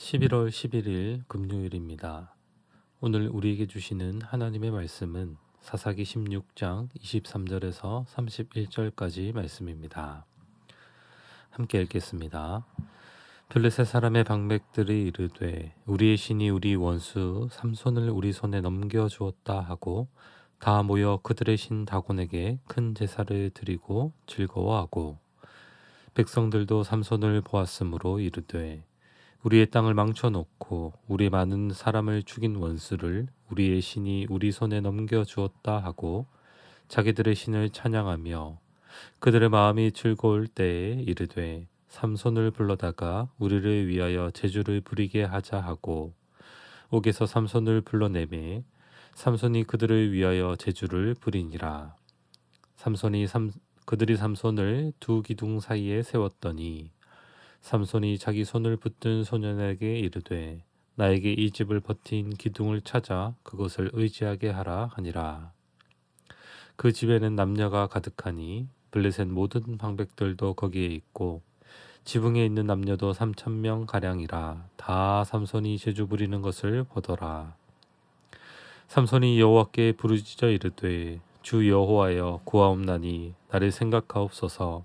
11월 11일 금요일입니다. 오늘 우리에게 주시는 하나님의 말씀은 사사기 16장 23절에서 31절까지 말씀입니다. 함께 읽겠습니다. 블레셋 사람의 방백들이 이르되 우리의 신이 우리 원수 삼손을 우리 손에 넘겨주었다 하고 다 모여 그들의 신 다곤에게 큰 제사를 드리고 즐거워하고 백성들도 삼손을 보았으므로 이르되 우리의 땅을 망쳐놓고 우리 많은 사람을 죽인 원수를 우리의 신이 우리 손에 넘겨주었다 하고 자기들의 신을 찬양하며 그들의 마음이 즐거울 때에 이르되 삼손을 불러다가 우리를 위하여 제주를 부리게 하자 하고 옥에서 삼손을 불러내매 삼손이 그들을 위하여 제주를 부리니라. 그들이 삼손을 두 기둥 사이에 세웠더니 삼손이 자기 손을 붙든 소년에게 이르되 나에게 이 집을 버틴 기둥을 찾아 그것을 의지하게 하라 하니라. 그 집에는 남녀가 가득하니 블레셋 모든 방백들도 거기에 있고 지붕에 있는 남녀도 3,000명 가량이라. 다 삼손이 제주 부리는 것을 보더라. 삼손이 여호와께 부르짖어 이르되 주 여호와여 구하옵나니 나를 생각하옵소서.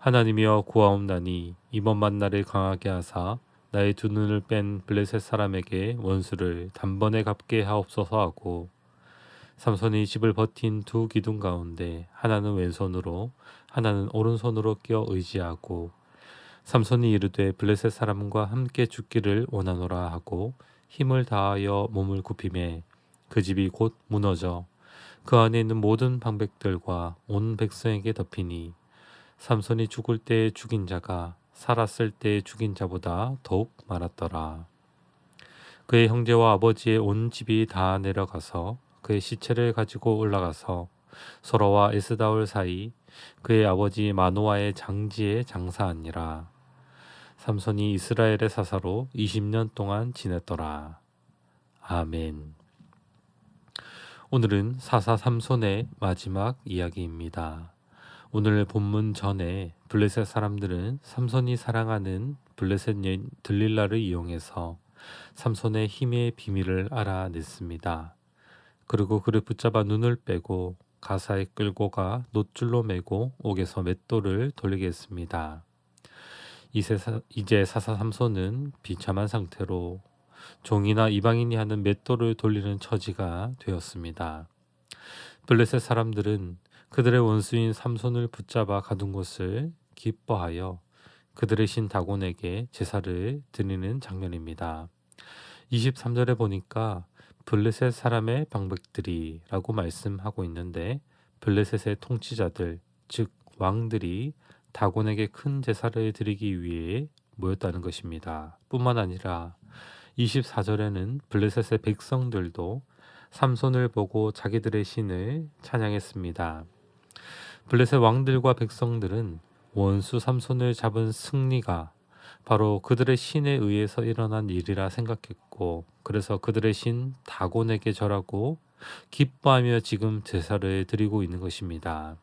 하나님이여 구하옵나니 이번만 나를 강하게 하사 나의 두 눈을 뺀 블레셋 사람에게 원수를 단번에 갚게 하옵소서 하고 삼손이 집을 버틴 두 기둥 가운데 하나는 왼손으로 하나는 오른손으로 끼어 의지하고 삼손이 이르되 블레셋 사람과 함께 죽기를 원하노라 하고 힘을 다하여 몸을 굽히매 그 집이 곧 무너져 그 안에 있는 모든 방백들과 온 백성에게 덮이니 삼손이 죽을 때에 죽인 자가 살았을 때에 죽인 자보다 더욱 많았더라. 그의 형제와 아버지의 온 집이 다 내려가서 그의 시체를 가지고 올라가서 소라와 에스다올 사이 그의 아버지 마노아의 장지에 장사하니라. 삼손이 이스라엘의 사사로 20년 동안 지냈더라. 아멘. 오늘은 사사 삼손의 마지막 이야기입니다. 오늘 본문 전에 블레셋 사람들은 삼손이 사랑하는 블레셋 여인 들릴라를 이용해서 삼손의 힘의 비밀을 알아냈습니다. 그리고 그를 붙잡아 눈을 빼고 가사에 끌고 가 놋줄로 매고 옥에서 맷돌을 돌리게 했습니다. 이제 사사 삼손은 비참한 상태로 종이나 이방인이 하는 맷돌을 돌리는 처지가 되었습니다. 블레셋 사람들은 그들의 원수인 삼손을 붙잡아 가둔 것을 기뻐하여 그들의 신 다곤에게 제사를 드리는 장면입니다. 23절에 보니까 블레셋 사람의 방백들이 라고 말씀하고 있는데 블레셋의 통치자들, 즉 왕들이 다곤에게 큰 제사를 드리기 위해 모였다는 것입니다. 뿐만 아니라 24절에는 블레셋의 백성들도 삼손을 보고 자기들의 신을 찬양했습니다. 블레셋 왕들과 백성들은 원수 삼손을 잡은 승리가 바로 그들의 신에 의해서 일어난 일이라 생각했고 그래서 그들의 신 다곤에게 절하고 기뻐하며 지금 제사를 드리고 있는 것입니다.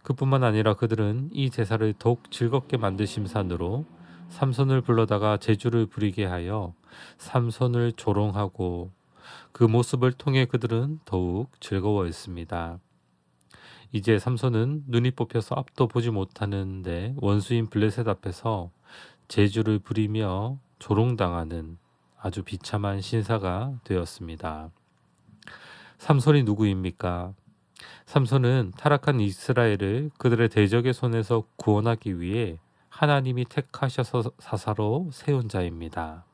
그뿐만 아니라 그들은 이 제사를 더욱 즐겁게 만들 심산으로 삼손을 불러다가 제주를 부리게 하여 삼손을 조롱하고 그 모습을 통해 그들은 더욱 즐거워했습니다. 이제 삼손은 눈이 뽑혀서 앞도 보지 못하는데 원수인 블레셋 앞에서 제주를 부리며 조롱당하는 아주 비참한 신사가 되었습니다. 삼손이 누구입니까? 삼손은 타락한 이스라엘을 그들의 대적의 손에서 구원하기 위해 하나님이 택하셔서 사사로 세운 자입니다.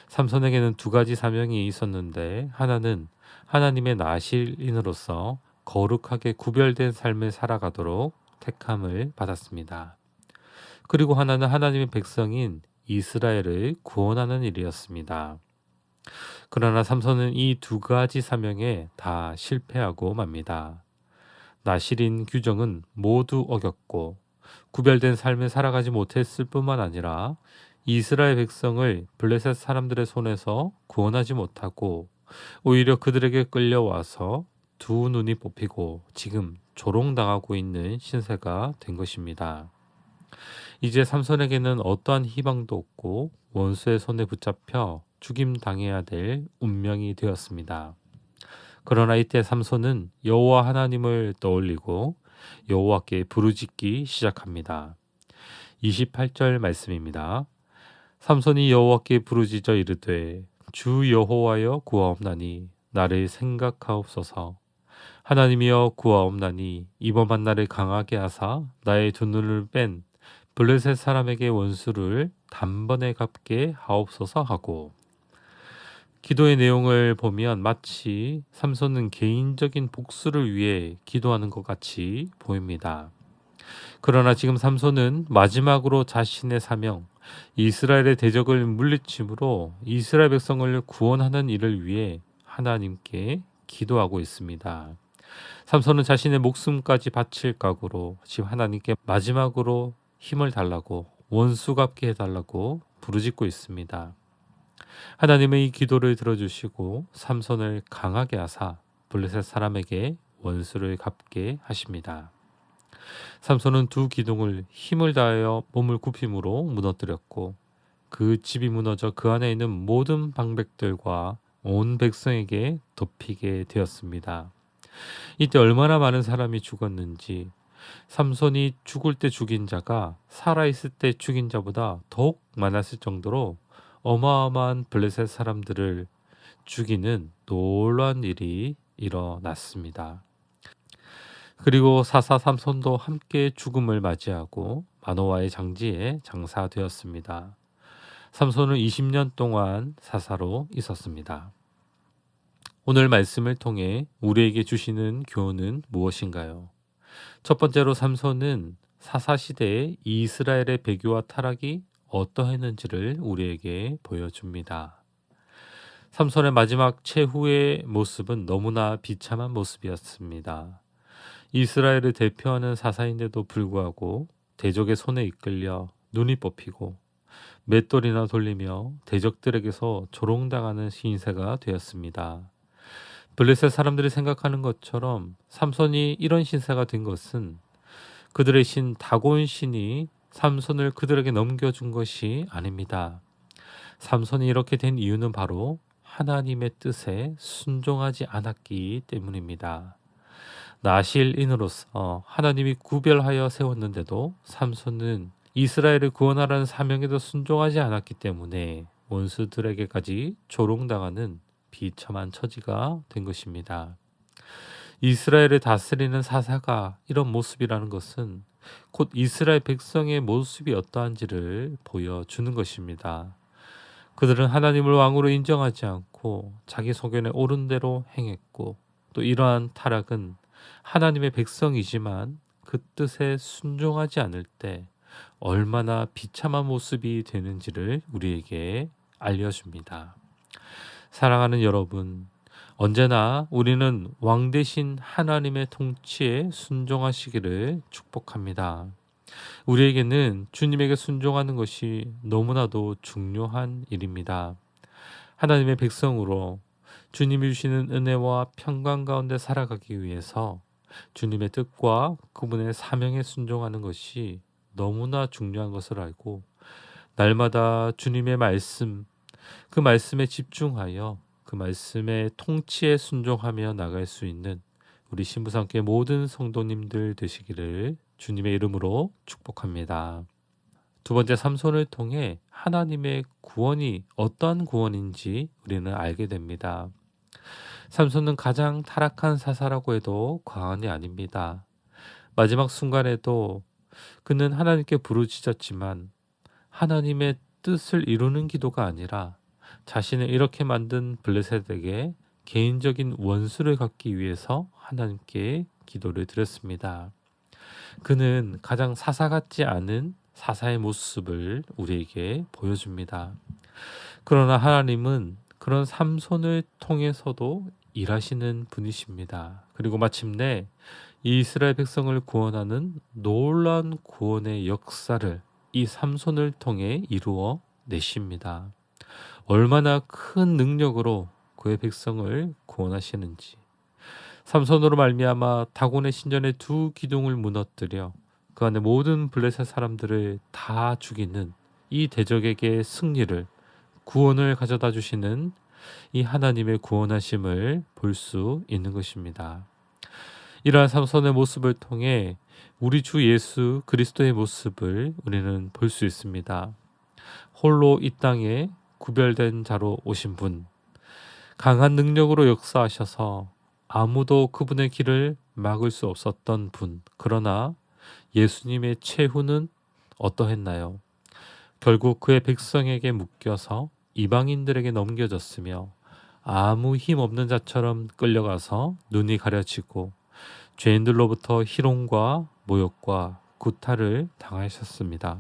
삼손에게는 두 가지 사명이 있었는데 하나는 하나님의 나실인으로서 거룩하게 구별된 삶을 살아가도록 택함을 받았습니다. 그리고 하나는 하나님의 백성인 이스라엘을 구원하는 일이었습니다. 그러나 삼손은 이 두 가지 사명에 다 실패하고 맙니다. 나실인 규정은 모두 어겼고 구별된 삶을 살아가지 못했을 뿐만 아니라 이스라엘 백성을 블레셋 사람들의 손에서 구원하지 못하고 오히려 그들에게 끌려와서 두 눈이 뽑히고 지금 조롱당하고 있는 신세가 된 것입니다. 이제 삼손에게는 어떠한 희망도 없고 원수의 손에 붙잡혀 죽임 당해야 될 운명이 되었습니다. 그러나 이때 삼손은 여호와 하나님을 떠올리고 여호와께 부르짖기 시작합니다. 28절 말씀입니다. 삼손이 여호와께 부르짖어 이르되 주 여호와여 구하옵나니 나를 생각하옵소서. 하나님이여 구하옵나니 이번 나를 강하게 하사 나의 두 눈을 뺀 블레셋 사람에게 원수를 단번에 갚게 하옵소서 하고, 기도의 내용을 보면 마치 삼손은 개인적인 복수를 위해 기도하는 것 같이 보입니다. 그러나 지금 삼손은 마지막으로 자신의 사명, 이스라엘의 대적을 물리침으로 이스라엘 백성을 구원하는 일을 위해 하나님께 기도하고 있습니다. 삼손은 자신의 목숨까지 바칠 각오로 지금 하나님께 마지막으로 힘을 달라고, 원수 갚게 해달라고 부르짖고 있습니다. 하나님은 이 기도를 들어주시고 삼손을 강하게 하사 블레셋 사람에게 원수를 갚게 하십니다. 삼손은 두 기둥을 힘을 다하여 몸을 굽힘으로 무너뜨렸고, 그 집이 무너져 그 안에 있는 모든 방백들과 온 백성에게 덮이게 되었습니다. 이때 얼마나 많은 사람이 죽었는지, 삼손이 죽을 때 죽인 자가 살아있을 때 죽인 자보다 더욱 많았을 정도로 어마어마한 블레셋 사람들을 죽이는 놀라운 일이 일어났습니다. 그리고 사사 삼손도 함께 죽음을 맞이하고 마노아의 장지에 장사되었습니다. 삼손은 20년 동안 사사로 있었습니다. 오늘 말씀을 통해 우리에게 주시는 교훈은 무엇인가요? 첫 번째로 삼손은 사사시대의 이스라엘의 배교와 타락이 어떠했는지를 우리에게 보여줍니다. 삼손의 마지막 최후의 모습은 너무나 비참한 모습이었습니다. 이스라엘을 대표하는 사사인데도 불구하고 대적의 손에 이끌려 눈이 뽑히고 맷돌이나 돌리며 대적들에게서 조롱당하는 신세가 되었습니다. 블레셋 사람들이 생각하는 것처럼 삼손이 이런 신세가 된 것은 그들의 신 다곤 신이 삼손을 그들에게 넘겨준 것이 아닙니다. 삼손이 이렇게 된 이유는 바로 하나님의 뜻에 순종하지 않았기 때문입니다. 나실인으로서 하나님이 구별하여 세웠는데도 삼손은 이스라엘을 구원하라는 사명에도 순종하지 않았기 때문에 원수들에게까지 조롱당하는 비참한 처지가 된 것입니다. 이스라엘을 다스리는 사사가 이런 모습이라는 것은 곧 이스라엘 백성의 모습이 어떠한지를 보여주는 것입니다. 그들은 하나님을 왕으로 인정하지 않고 자기 소견에 옳은 대로 행했고, 또 이러한 타락은 하나님의 백성이지만 그 뜻에 순종하지 않을 때 얼마나 비참한 모습이 되는지를 우리에게 알려줍니다. 사랑하는 여러분, 언제나 우리는 왕 대신 하나님의 통치에 순종하시기를 축복합니다. 우리에게는 주님에게 순종하는 것이 너무나도 중요한 일입니다. 하나님의 백성으로 주님이 주시는 은혜와 평강 가운데 살아가기 위해서 주님의 뜻과 그분의 사명에 순종하는 것이 너무나 중요한 것을 알고, 날마다 주님의 말씀, 그 말씀에 집중하여 그 말씀의 통치에 순종하며 나갈 수 있는 우리 신부상교회 모든 성도님들 되시기를 주님의 이름으로 축복합니다. 두 번째, 삼손을 통해 하나님의 구원이 어떠한 구원인지 우리는 알게 됩니다. 삼손은 가장 타락한 사사라고 해도 과언이 아닙니다. 마지막 순간에도 그는 하나님께 부르짖었지만 하나님의 뜻을 이루는 기도가 아니라 자신을 이렇게 만든 블레셋에게 개인적인 원수를 갚기 위해서 하나님께 기도를 드렸습니다. 그는 가장 사사 같지 않은 사사의 모습을 우리에게 보여줍니다. 그러나 하나님은 그런 삼손을 통해서도 일하시는 분이십니다. 그리고 마침내 이스라엘 백성을 구원하는 놀라운 구원의 역사를 이 삼손을 통해 이루어 내십니다. 얼마나 큰 능력으로 그의 백성을 구원하시는지. 삼손으로 말미암아 다곤의 신전의 두 기둥을 무너뜨려 그 안에 모든 블레셋 사람들을 다 죽이는 이 대적에게 승리를, 구원을 가져다 주시는 이 하나님의 구원하심을 볼 수 있는 것입니다. 이러한 삼손의 모습을 통해 우리 주 예수 그리스도의 모습을 우리는 볼 수 있습니다. 홀로 이 땅에 구별된 자로 오신 분, 강한 능력으로 역사하셔서 아무도 그분의 길을 막을 수 없었던 분. 그러나 예수님의 최후는 어떠했나요? 결국 그의 백성에게 묶여서 이방인들에게 넘겨졌으며 아무 힘 없는 자처럼 끌려가서 눈이 가려지고 죄인들로부터 희롱과 모욕과 구타를 당하셨습니다.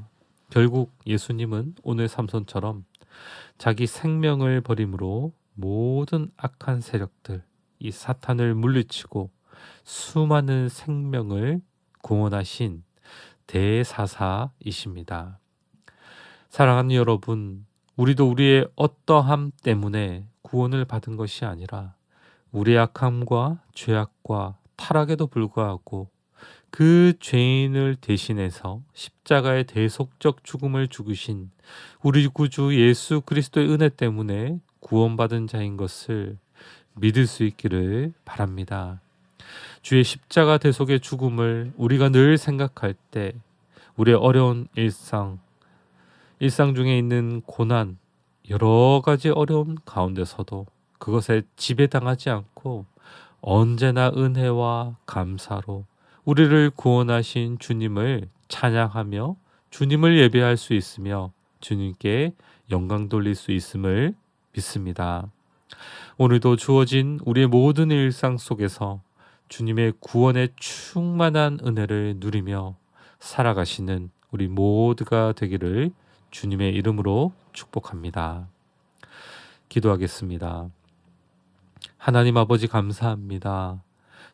결국 예수님은 오늘 삼손처럼 자기 생명을 버림으로 모든 악한 세력들, 이 사탄을 물리치고 수많은 생명을 구원하신 대사사이십니다. 사랑하는 여러분, 우리도 우리의 어떠함 때문에 구원을 받은 것이 아니라 우리의 악함과 죄악과 타락에도 불구하고 그 죄인을 대신해서 십자가의 대속적 죽음을 죽으신 우리 구주 예수 그리스도의 은혜 때문에 구원받은 자인 것을 믿을 수 있기를 바랍니다. 주의 십자가 대속의 죽음을 우리가 늘 생각할 때 우리의 어려운 일상 중에 있는 고난, 여러 가지 어려움 가운데서도 그것에 지배당하지 않고 언제나 은혜와 감사로 우리를 구원하신 주님을 찬양하며 주님을 예배할 수 있으며 주님께 영광 돌릴 수 있음을 믿습니다. 오늘도 주어진 우리의 모든 일상 속에서 주님의 구원의 충만한 은혜를 누리며 살아가시는 우리 모두가 되기를 주님의 이름으로 축복합니다. 기도하겠습니다. 하나님 아버지 감사합니다.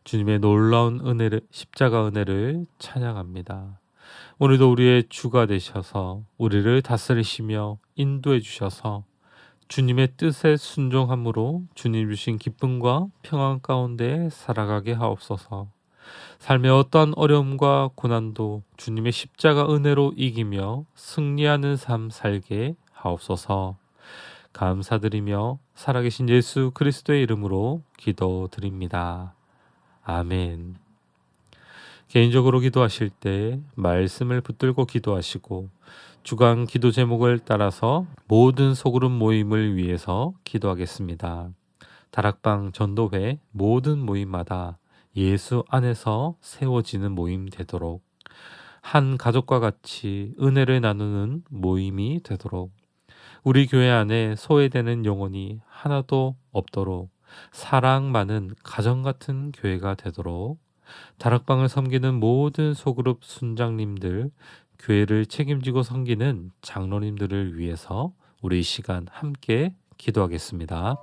주님의 놀라운 은혜를, 십자가 은혜를 찬양합니다. 오늘도 우리의 주가 되셔서 우리를 다스리시며 인도해 주셔서 주님의 뜻에 순종함으로 주님 주신 기쁨과 평안 가운데 살아가게 하옵소서. 삶의 어떠한 어려움과 고난도 주님의 십자가 은혜로 이기며 승리하는 삶 살게 하옵소서. 감사드리며 살아계신 예수 그리스도의 이름으로 기도드립니다. 아멘. 개인적으로 기도하실 때 말씀을 붙들고 기도하시고 주간 기도 제목을 따라서 모든 소그룹 모임을 위해서 기도하겠습니다. 다락방 전도회 모든 모임마다 예수 안에서 세워지는 모임 되도록, 한 가족과 같이 은혜를 나누는 모임이 되도록, 우리 교회 안에 소외되는 영혼이 하나도 없도록 사랑 많은 가정 같은 교회가 되도록, 다락방을 섬기는 모든 소그룹 순장님들, 교회를 책임지고 섬기는 장로님들을 위해서 우리 이 시간 함께 기도하겠습니다.